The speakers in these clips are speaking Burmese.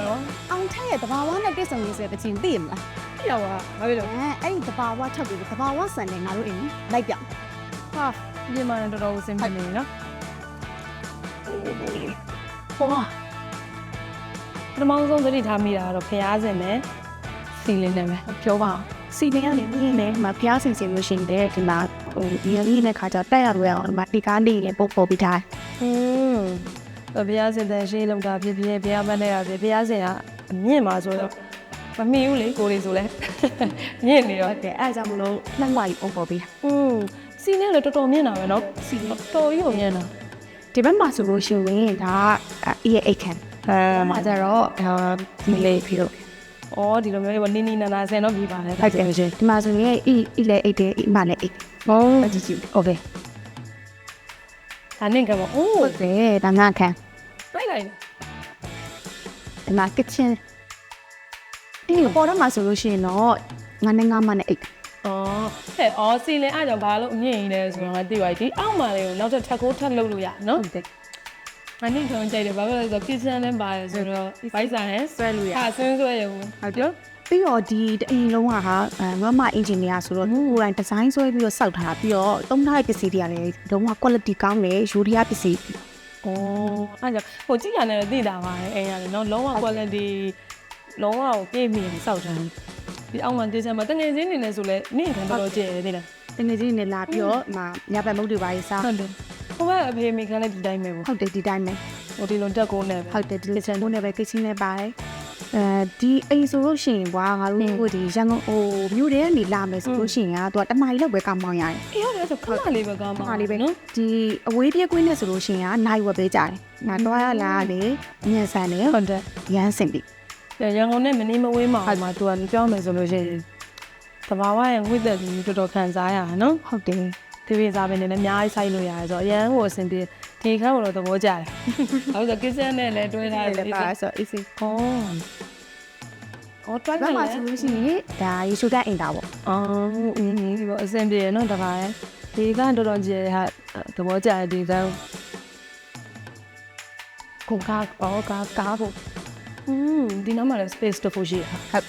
နော်အောင်ထက်ရဲ့တဘာဝနဲ့တိတ်ဆောင်ရေးဆိုတဲ့ချင်းသိရမလား ပြရပါဘာဖြစ်လို့ အဲ့ဒီတဘာဝချက်ပြီးတဘာဝဆန်တယ်ငါတို့အိမ်လိုက်ပြ ဟာပြင်မာတော်တော်စင်ပြနေနော်ဟောပထမဆုံးသတိထားမိတာကတော့ဖျားစင်မယ်စီလင်းနေမယ်ပြောပါအောင် စီနေရတယ်ဒီနေ့မှာဖျားစင်စင်လို့ရှိရင်ဒီမှာဒီလေးနဲ့ခါကြတက်ရလို့ရအောင်ဒီမှာဒီကားလေးနဲ့ပုတ်ပေါ်ပြီးထား ဘုရားစင်တဲ့ရှေးလုံးတာဖြစ်ဖြစ်ဘုရားမနဲ့ရဖြစ်ဘုရားစင်ကအမြင့်မှာဆိုတော့မမီဘူးလေကိုလေးဆိုလဲမြင့်နေတော့ တဲ့အဲ့ကြောင့်မလို့နှမ်းဝါကြီးပုတ်ပေါ်ပြီး စီနဲ့လည်းတော်တော်မြင့်တာပဲနော်စီတော်ကြီးကိုမြင့်တာ ဒီဘက်မှာဆိုလို့ရှိရင်ဒါအေးအိတ်ခံမှာကြတော့ဒီလေးပြီးတော့ အော်ဒီလိုမျိုးနင်းနီနာနာဆင်တော့ပြီးပါလေ ဟုတ်တယ်ရှင်ဒီမှာဆိုရင်အေးလေအိတ်တယ်အိမ်မလည်းအိတ် ဟုတ် ကြည့်ကြည့်โอเค ဒါနဲ့ကမအိုး ဟုတ်တယ်ဒါငါခံ လိုက်လိုက် ဒီမှာ kitchen အေးပေါ်တော့မှာဆိုလို့ရှိရင်တော့ငါနဲ့ငါမနဲ့အိတ် အော်စီလင်အားကြောင့်ဘာလို့အမြင့်ရင်းလဲဆိုတော့ငါသိပါပြီဒီအောက်မှာလေးကိုနောက်ထပ်ထပ်ကိုထပ်လုပ်လို့ရနော် ဟုတ်တယ် ငါနင်းထုံကြိုက်တယ်ဘာဖြစ်လဲဆိုတော့ kitchen နဲ့ပါတယ်ဆိုတော့ဘိုက်ဆိုင်ဟဲ့ ဆွဲလို့ရ ဟာဆွင်းဆွဲရုံဟုတ်ပြော ပြီးတော့ဒီအိမ်လုံးကမမအင်ဂျင်နီယာဆိုတော့သူ့ကိုယ်တိုင်ဒီဇိုင်းဆွဲပြီးတော့စောက်ထားတာပြီးတော့သုံးထားတဲ့ပစ္စည်းတွေကလည်းလုံးဝ quality ကောင်းတယ်ယူရီးယားပစ္စည်း အားကြောင့်ဟိုကြည့်ရနေသိတာပါလေအိမ်ရတယ်နော်လုံးဝ quality လုံးဝကိုပြေးမြင်စောက်ထားဒီအောက်မှာ kitchen မှာတငယ်ချင်းနေနေဆိုလဲနင့်ခံတော်တော်ကျဲတယ်သိလား တကယ်ကြီးနေလာပြီးတော့ညဘက်မုတ်တွေပါရေးစား ဟုတ်တယ်ဟိုကအဖေမိခန်းလည်းဒီတိုင်းပဲပေါ့ ဟုတ်တယ်ဒီတိုင်းပဲ ဟိုဒီလိုတက်ကိုနဲ့ပဲ ဟုတ်တယ်ဒီ kitchen တို့နဲ့ပဲ kitchen နဲ့ပါတယ်ဒီအိမ်ဆိုလို့ရှိရင်ကွာငါတို့ဟိုဒီရန်ကုန်ဟိုမြို့ထဲကနေလာမယ်ဆိုလို့ရှိရင်သူကတမိုင်လောက်ပဲကောင်းမောင်းရတယ် အေးရတယ်ဆိုခဏလေးပဲကောင်းပါ ခါလေးပဲနော်ဒီအဝေးပြေးကွင်းနဲ့ဆိုလို့ရှိရင်နိုင်ဝက်ပဲကြာတယ်ငါတော့ရလာလေညံဆန်တယ် ဟုတ်တယ် ရမ်းစင်ပြီ ရန်ကုန်နဲ့မနီးမဝေးမှာဟိုမှာသူကပြောမယ်ဆိုလို့ရှိရင်တဘာဝရဲ့ဝိသက်ကြီးတော်တော်ခံစားရတာနော် ဟုတ်တယ် ဒီပြေစားပင်နဲ့လည်းအများကြီးဆိုင်လို့ရတယ်ဆိုတော့အရန်ကိုအဆင်ပြေဒီခန်းကတော့သဘောကျတယ်ဟုတ်ဆို kitchen နဲ့လည်းတွဲထားတယ် ပါဆို easy အော်တွဲ ဘာ လိုက် မှ လဲ ဆိုလို့ရှိရင်ဒါရေရှုတဲ့အိမ်တာပေါ့ အော်ဒီပေါ့အဆင်ပြေနော်တခါရဲ့ဒီကတော်တော်ကျဟာသဘောကျတယ်ဒီကကိုကားကားဖို့ဒီနောက်မှာလည်း space တစ်ခုရှိရဟုတ်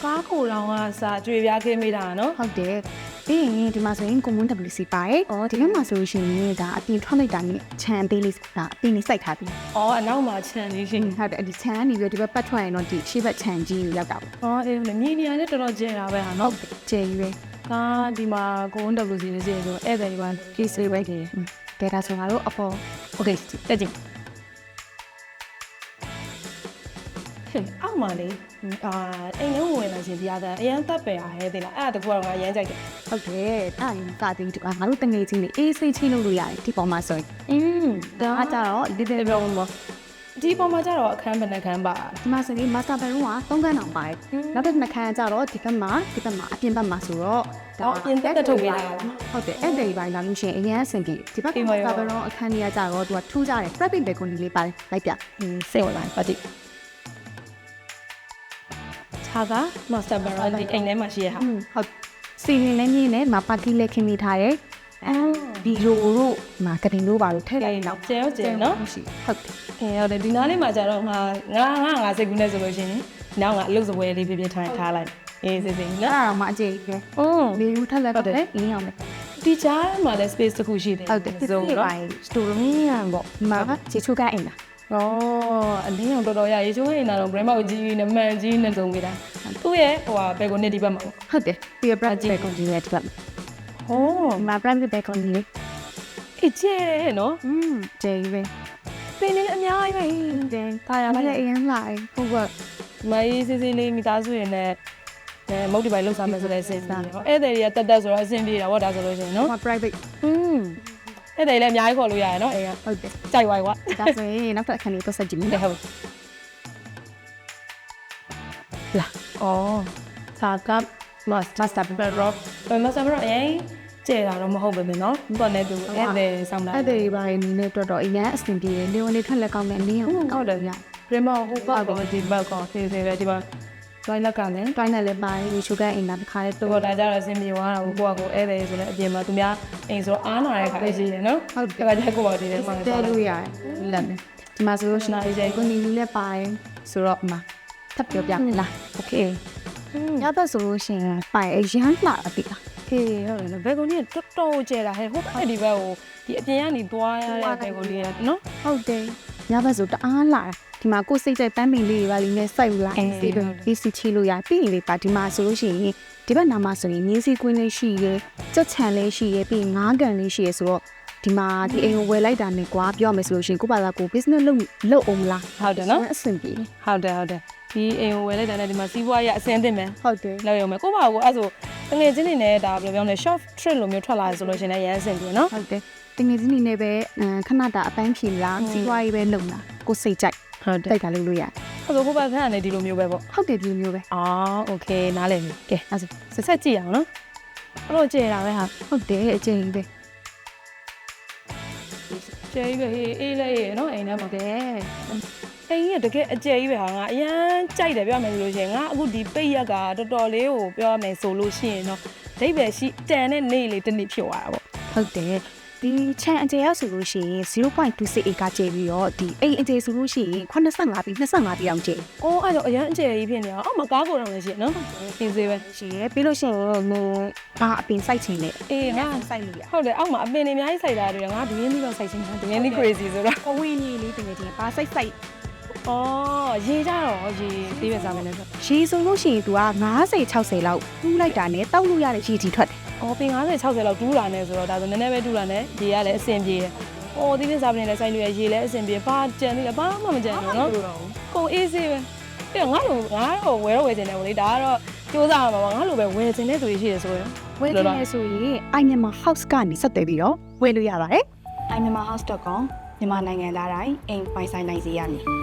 ကားကိုလောင်ကစာကြွေပြားခင်းမိတာနော် ဟုတ်တယ်ပြီးရင်ဒီမှာဆိုရင် common WC ပါတယ်ဒီဘက်မှာဆိုလို့ရှိရင်ဒါအပြင်ထွက်လိုက်တာနဲ့ခြံသေးလေးဒါအပြင်လေးစိုက်ထားပြီး အော်အနောက်မှာခြံလေးရှိ ဟုတ်တယ်ဒီခြံကနေပြီးဒီဘက်ပတ်ထွက်ရင်တော့ဒီရှေ့ဘက်ခြံကြီးကိုရောက်တာပေါ့ အော်အေးလေမြေနေရာနဲ့တော်တော်ကျတာပဲဟာနော် ကျယ်ကြီးပဲ ကားဒီမှာကိုဝန် WC လေးစီဆိုဧည့်သည်က ဒီစေးပဲကြီးဒေတာဆိုငါတို့အပေါ် Okay တက်ကြည့်ဟဲ့အောက်မှာလေအိမ်လုံးဝင်လာရှင်တရားတဲ့အရန်တက်ပယ်ရဟဲ့သိလားအဲ့ဒါတကူကတော့ငါရမ်းကြိုက်တယ် ဟုတ်တယ်အဲ့ဒါရင်စာသိတူငါတို့တငယ်ချင်းတွေအေးစိတ်ချင်းလို့လို့ရတယ်ဒီပေါ်မှာဆိုရင်ဒါကကြတော့ဒီ ဒီပြောမှာဒီပေါ်မှာကျတော့အခန်းဘယ်နှခန်းပါ ဒီမှာဆိုရင် master bedroom က3ခန်းတောင်ပါတယ်နောက်တစ်နှစ်ခန်းကျတော့ဒီဘက်မှာအပြင်ဘက်မှာဆိုတော့ တော့အပြင်တက်ထုတ်ပေးတာ ဟုတ်တယ်အဲ့ဒီပိုင်းလာလို့ရှိရင်အရင်အဆင်ပြေဒီဘက် master bedroom အခန်းကြီးကကြတော့သူကထူးကြတယ် private balcony လေးပါတယ်လိုက်ပြ စိတ်ဝင်လာပါတိခြားက master bedroom ဒီအိမ်ထဲမှာရှိရဟာ ဟုတ်စီရင်လည်းမြင်းနဲ့မပါကီလည်းခင်းမိထားတယ်ဒီလိုတို့မှာကတင်လို့ပါလို့ထည့်လိုက်ရင်တော့ ကျဲနော် ရှိဟုတ်တယ် ဟုတ်တယ်ဒီနားလေးမှာကျတော့ငါစိတ်ကူးနေဆိုလို့ရှိရင်နောက်ကအလုပ်စပွဲလေးပြပြထားလိုက်အေးစိစိနော် အဲ့ဒါမှအကျိပဲလေယူထက်လက်ပဲအင်းအောင်လေ ဒီကြားမှာလည်း space တစ်ခုရှိတယ် ဟုတ်တယ်ဒီလိုပါ store room ရံပေါ့ဒီမှာကချီချုကအိမ်လား အလင်းအောင်တော်တော်ရရေချိုးနေတာတော့ brand မောက်ကြီးနဲ့မှန်ကြီးနဲ့စုံနေတာသူ့ရဲ့ဟိုဟာဘယ်ကိုနဲ့ဒီဘက်မှာ ဟုတ်တယ်ဒီ brand balcony ရဲ့ဒီဘက် ဟော ဒီမှာ brand balcony လေး အေးကျဲနော် ကျဲပဲ ပင်နေအများကြီးပဲ တဲ့ တာယာ မ လိုက် လည်းအရင်လာဟုတ်ကဲ့ မေးစစ်စစ်လေးမိသားစုရင်းနဲ့မုတ်ဒီပိုင်းလောက်စားမယ်ဆိုတဲ့အဆင်ပြေတယ်ဟောဧည့်သည်တွေကတက်ဆိုတော့အဆင်ပြေတာဗောဒါဆိုလို့ရှိရင်နော် ဟို private ဧည့်သည်လည်းအများကြီးခေါ်လို့ရတယ်နော်အိမ်က ဟုတ်တယ် ကြိုက်ဝိုင်းကွာ ဒါဆိုရင်နောက်ထပ်အခန်းလေးတော့ဆက်ကြည့်မယ် ဟုတ်လာအော်သာက master bedrock master bedrock အရင်ကျဲတာတော့မဟုတ်ပဲနော်ဘာနဲ့သူဧည့်သည်ဆောင်တာ အဲ့ဒီဘာရင်းနေတော်တော်အရင်အဆင်ပြေတယ်လေဝင်နေထွက်လက်ကောင်းတယ်အနည်းအောင် ဟုတ်တယ်ဗျ primo ဟိုဘက်ကောဒီဘက်ကောသေးသေးပဲဒီမှာ toilet ကလည်း တိုင်းနဲ့လည်းပါတယ်ရေချိုးကအိမ်မှာတစ်ခါလေး တော်တော်ဒါကြတော့အဆင်ပြေသွားတာကိုကိုကကိုဧည့်သည်ဆိုလည်းအပြင်မှာသူများအိမ်ဆိုတော့အားနာတဲ့ခါလေးရှိတယ်နော်ဟုတ်ကဲ့ဒါကြကိုပါဒီထဲမှာ တဲလို့ရတယ်လက်နဲ့ဒီမှာဆိုလို့ရှိရင်ကိုနီနီလည်းပါတယ်ဆိုတော့မှာထပ်ပြောပြမယ်လားโอเคညဘက်ဆိုလို့ရှိရင်ပိုင်အရန်လာအတိလား ဟေးဟုတ်တယ်နော်ဘယ်ကုန်ကြီးတော်တော်ကျဲတာဟဲ့ဟုတ်အဲ့ဒီဘက်ကိုဒီအပြင်ကနေသွားရတဲ့ဘယ်ကုန်လေးနော် ဟုတ်တယ်ညဘက်ဆိုတအားလာဒီမှာကိုစိတ်ကြိုက်ပန်းပင်လေးတွေပါလိမ့်နဲ့စိုက်လာစီးပြီးဒီစီချီလို့ရပြီးရင်လေပါဒီမှာဆိုလို့ရှိရင်ဒီဘက်နာမှာဆိုရင်မြင်းစည်းကွင်းလေးရှိရဲကြက်ချန်လေးရှိရဲပြီးငားကန်လေးရှိရဲဆိုတော့ဒီမှာဒီအိမ်ကိုဝယ်လိုက်တာနဲ့ကွာပြောရမယ်ဆိုလို့ရှိရင်ကိုပါလာကို business လုပ်အောင်လား ဟုတ်တယ်နော် အဆင်ပြေ ဟုတ်တယ်ဒီအိမ်ကိုဝယ်လိုက်တာနဲ့ဒီမှာစီးပွားရေးအဆင်သင့်မယ် ဟုတ်တယ် လောက်ရုံပဲကိုပါကိုအဲ့ဆိုတငယ်ချင်းတွေနဲ့ဒါဘယ်လိုပြောလဲ short trip လိုမျိုးထွက်လာဆိုလို့ရှင်လည်းရမ်းအဆင်ပြေနော် ဟုတ်တယ်တင်ငယ်ချင်းနေနဲ့ပဲခဏတာအပန်းဖြေလားစီးပွားရေးပဲလုပ်လားကိုစိတ်ကြိုက် ဟုတ်တယ် တိုက်တာလုပ်လို့ရ အဲ့ဆိုကိုပါခဏနဲ့ဒီလိုမျိုးပဲပေါ့ ဟုတ်တယ်ဒီမျိုးပဲ အော်โอเคနားလည်ပြီကဲအဲ့ဆိုဆက်ကြည့်အောင်နော်အဲ့လိုကြည့်ရတာပဲဟာ ဟုတ်တယ်အကျဉ်းပဲ ကျဲကြီးပဲဟေးအေးလဲရေနော်အိမ်ထဲမှာ တယ် အိမ်ကြီးကတကယ်အကျယ်ကြီးပဲဟာငါအရန်ကြိုက်တယ်ပြောရမယ်ဆိုလို့ရှိရင်ငါအခုဒီပိတ်ရက်ကတော်တော်လေးကိုပြောရမယ်ဆိုလို့ရှိရင်တော့ဒိတ်ပဲရှိတန်တဲ့နေ့လေးတစ်နေ့ဖြစ်သွားတာပေါ့ ဟုတ်တယ်ဒီချန်အကျယ်ရောက်ဆိုလို့ရှိရင် 0.26 acre ကျပြီးတော့ဒီအိမ်အကျယ်ဆိုလို့ရှိရင်85ပြီး25ပြီးအောင်ကျယ် ။အော်အဲ့တော့အရန်အကျယ်ကြီးဖြစ်နေတာ။အော်မကားကိုတော့လည်းရှိနော်။ပြင်စေးပဲ ရှိရပြီးလို့ရှိရင်ဘာအပင်စိုက်ချင်လဲ ။အေးငါ စိုက်လို့ရ ဟုတ်တယ်အောက်မှာအပင်တွေအများကြီးစိုက်တာတွေငါဒူရင်းပြီးတော့စိုက်ချင်တာဒူရင်းပြီး crazy ဆိုတော့ အဝင်းကြီးလေးတကယ်ချင်းဘာစိုက် အော်ရေကြတော့ရေသေးပဲစားမယ်လည်းဆို ရေဆိုလို့ရှိရင် तू က50 60လောက်တူးလိုက်တာနဲ့တောက်လို့ရတဲ့ရေကြီးထွက်တယ် ။အော်ပင်50 60လောက်တူးလာနေဆိုတော့ဒါဆိုနည်းနည်းပဲတူးလာနေရေကလည်းအဆင်ပြေတယ်။အော်ဒီနေ့စားပင်လည်းစိုက်လို့ရရေလည်းအဆင်ပြေဘာကြံသေးလဲဘာမှမကြံဘူးနော်။ကုန်အေးစေးပဲ။ပြီးတော့ငါတော့ဝယ်တော့ဝယ်ချင်တယ်ဗောလေဒါကတော့စူးစမ်းရမှာပါငါလိုပဲဝယ်ချင်တဲ့သူတွေရှိတယ်ဆိုရင် ဝယ်ချင်လဲဆိုရင် iMyanmar House ကနေဆက်သွယ်ပြီးတော့ဝယ်လို့ရပါတယ် iMyanmar House.com မြန်မာနိုင်ငံသားတိုင်းအိမ်ပိုင်ဆိုင်နိုင်စေရမည်